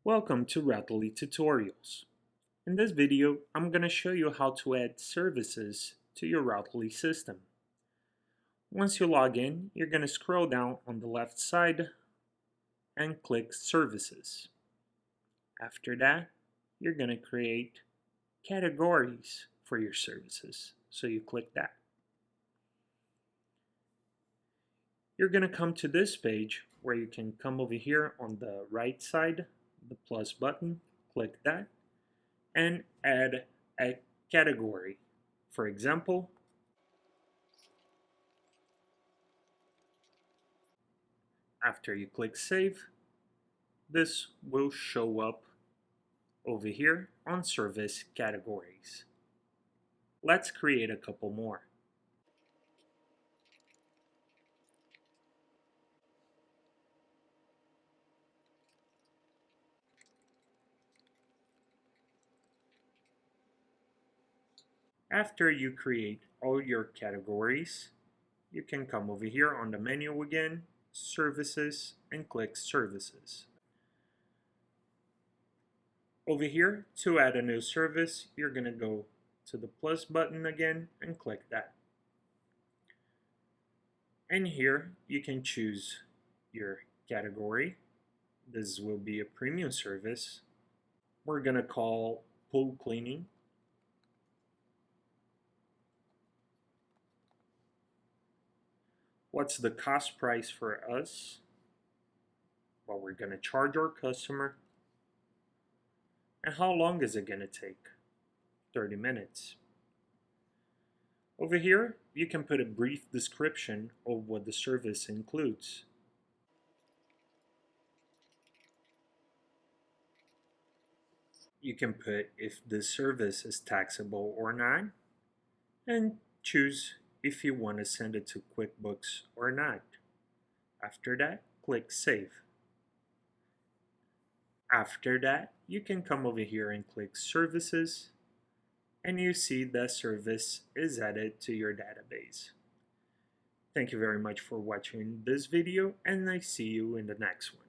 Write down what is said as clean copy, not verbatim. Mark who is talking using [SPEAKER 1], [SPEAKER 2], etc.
[SPEAKER 1] Welcome to Rattly Tutorials. In this video, I'm going to show you how to add services to your Rattly system. Once you log in, you're going to scroll down on the left side and click Services. After that, you're going to create categories for your services. So you click that. You're going to come to this page where you can come over here on the right side, the plus button, click that, and add a category. For example, after you click Save, this will show up over here on Service Categories. Let's create a couple more. After you create all your categories, you can come over here on the menu again, Services, and click Services. Over here, to add a new service, you're going to go to the plus button again and click that. And here you can choose your category. This will be a premium service. We're going to call pool cleaning. What's the cost price for us? What we're going to charge our customer. And how long is it going to take? 30 minutes. Over here, you can put a brief description of what the service includes. You can put if the service is taxable or not, and choose if you want to send it to QuickBooks or not. After that, click Save. After that, you can come over here and click Services, and you see that service is added to your database. Thank you very much for watching this video, and I see you in the next one.